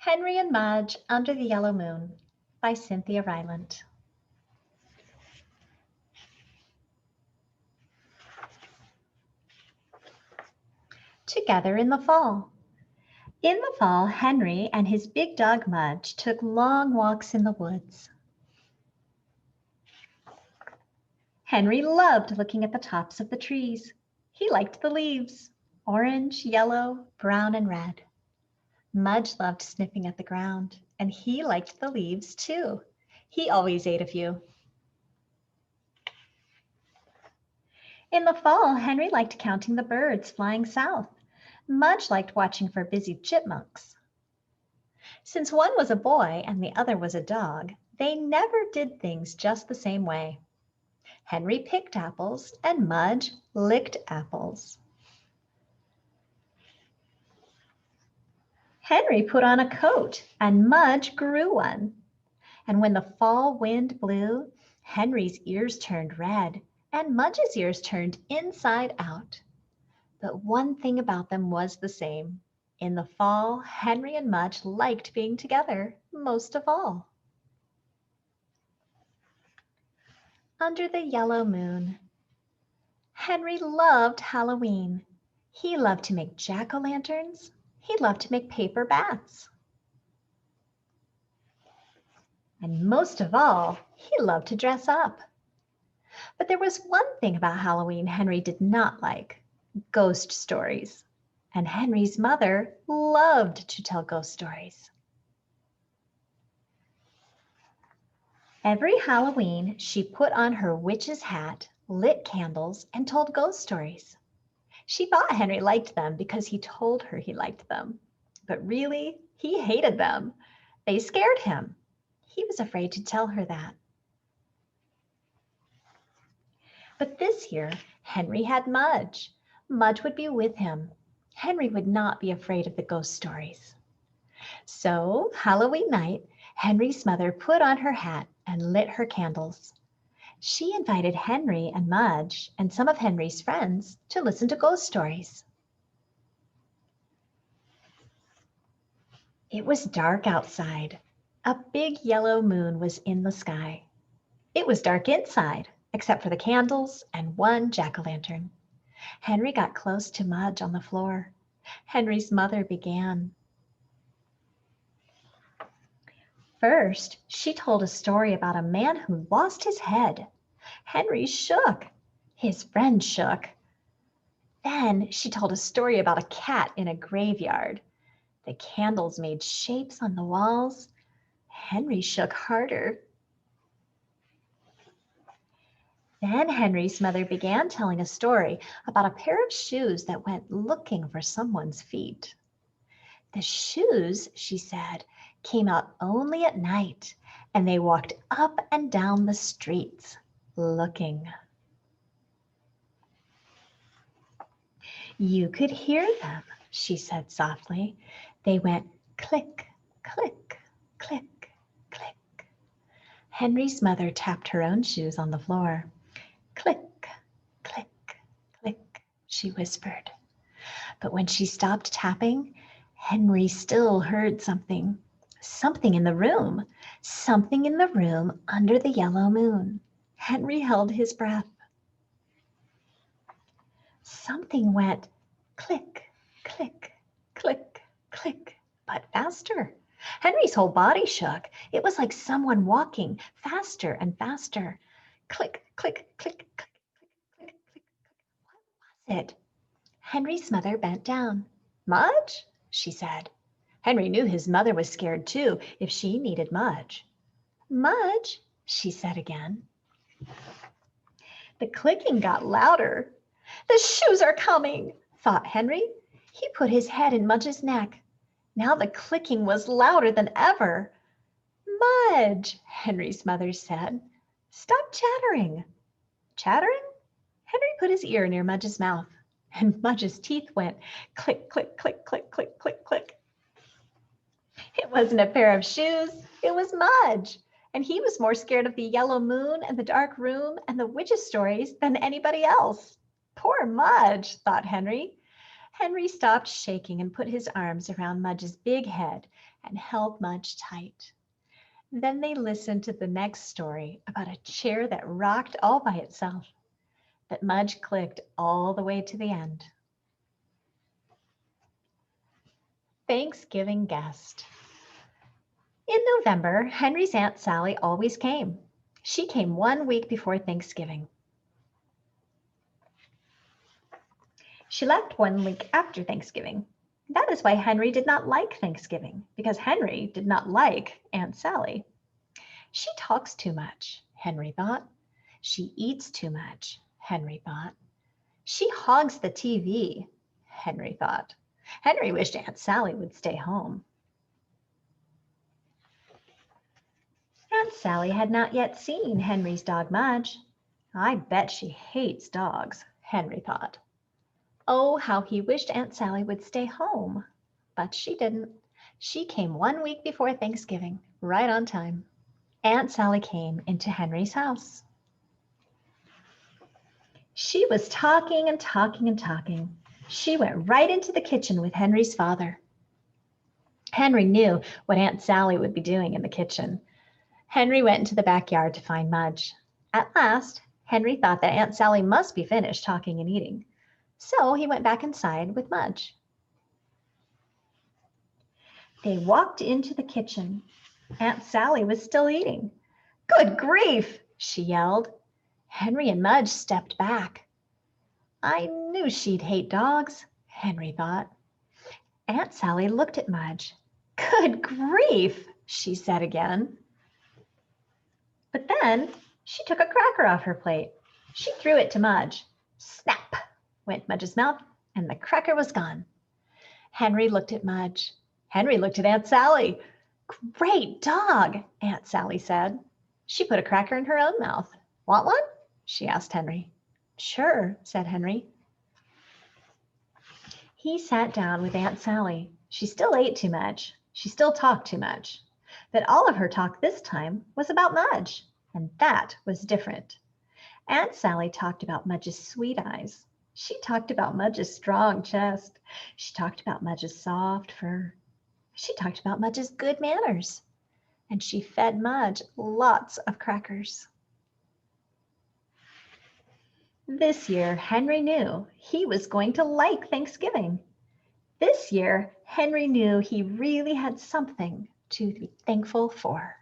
Henry and Mudge Under the Yellow Moon by Cynthia Rylant. Together in the fall. In the fall, Henry and his big dog Mudge took long walks in the woods. Henry loved looking at the tops of the trees. He liked the leaves, orange, yellow, brown, and red. Mudge loved sniffing at the ground, and he liked the leaves too. He always ate a few. In the fall, Henry liked counting the birds flying south. Mudge liked watching for busy chipmunks. Since one was a boy and the other was a dog, they never did things just the same way. Henry picked apples and Mudge licked apples. Henry put on a coat and Mudge grew one. And when the fall wind blew, Henry's ears turned red and Mudge's ears turned inside out. But one thing about them was the same. In the fall, Henry and Mudge liked being together most of all. Under the yellow moon. Henry loved Halloween. He loved to make jack-o'-lanterns. He loved to make paper bats. And most of all, he loved to dress up. But there was one thing about Halloween Henry did not like: ghost stories. And Henry's mother loved to tell ghost stories. Every Halloween, she put on her witch's hat, lit candles, and told ghost stories. She thought Henry liked them because he told her he liked them. But really, he hated them. They scared him. He was afraid to tell her that. But this year, Henry had Mudge. Mudge would be with him. Henry would not be afraid of the ghost stories. So, Halloween night, Henry's mother put on her hat and lit her candles. She invited Henry and Mudge and some of Henry's friends to listen to ghost stories. It was dark outside. A big yellow moon was in the sky. It was dark inside, except for the candles and one jack-o'-lantern. Henry got close to Mudge on the floor. Henry's mother began. First, she told a story about a man who lost his head. Henry shook. His friend shook. Then she told a story about a cat in a graveyard. The candles made shapes on the walls. Henry shook harder. Then Henry's mother began telling a story about a pair of shoes that went looking for someone's feet. The shoes, she said, came out only at night, and they walked up and down the streets, looking. You could hear them, she said softly. They went click, click, click, click. Henry's mother tapped her own shoes on the floor. Click, click, click, she whispered. But when she stopped tapping, Henry still heard something. Something in the room. Something in the room under the yellow moon. Henry held his breath. Something went click, click, click, click, but faster. Henry's whole body shook. It was like someone walking faster and faster. Click, click, click, click, click, click, click. What was it? Henry's mother bent down. Mudge? She said. Henry knew his mother was scared too if she needed Mudge. Mudge, she said again. The clicking got louder. The shoes are coming, thought Henry. He put his head in Mudge's neck. Now the clicking was louder than ever. Mudge, Henry's mother said. Stop chattering. Chattering? Henry put his ear near Mudge's mouth, and Mudge's teeth went click, click, click, click, click, click, click. It wasn't a pair of shoes, it was Mudge. And he was more scared of the yellow moon and the dark room and the witches' stories than anybody else. Poor Mudge, thought Henry. Henry stopped shaking and put his arms around Mudge's big head and held Mudge tight. Then they listened to the next story about a chair that rocked all by itself, that Mudge clicked all the way to the end. Thanksgiving Guest. In November, Henry's Aunt Sally always came. She came 1 week before Thanksgiving. She left 1 week after Thanksgiving. That is why Henry did not like Thanksgiving, because Henry did not like Aunt Sally. She talks too much, Henry thought. She eats too much, Henry thought. She hogs the TV, Henry thought. Henry wished Aunt Sally would stay home. Aunt Sally had not yet seen Henry's dog Mudge. I bet she hates dogs, Henry thought. Oh, how he wished Aunt Sally would stay home. But she didn't. She came 1 week before Thanksgiving, right on time. Aunt Sally came into Henry's house. She was talking and talking and talking. She went right into the kitchen with Henry's father. Henry knew what Aunt Sally would be doing in the kitchen. Henry went into the backyard to find Mudge. At last, Henry thought that Aunt Sally must be finished talking and eating. So he went back inside with Mudge. They walked into the kitchen. Aunt Sally was still eating. "Good grief!" she yelled. Henry and Mudge stepped back. I knew she'd hate dogs, Henry thought. Aunt Sally looked at Mudge. "Good grief!" she said again. But then she took a cracker off her plate. She threw it to Mudge. Snap went Mudge's mouth, and the cracker was gone. Henry looked at Mudge. Henry looked at Aunt Sally. "Great dog," Aunt Sally said. She put a cracker in her own mouth. "Want one?" she asked Henry. "Sure," said Henry. He sat down with Aunt Sally. She still ate too much. She still talked too much. But all of her talk this time was about Mudge, and that was different. Aunt Sally talked about Mudge's sweet eyes. She talked about Mudge's strong chest. She talked about Mudge's soft fur. She talked about Mudge's good manners. And she fed Mudge lots of crackers. This year, Henry knew he was going to like Thanksgiving. This year, Henry knew he really had something to be thankful for.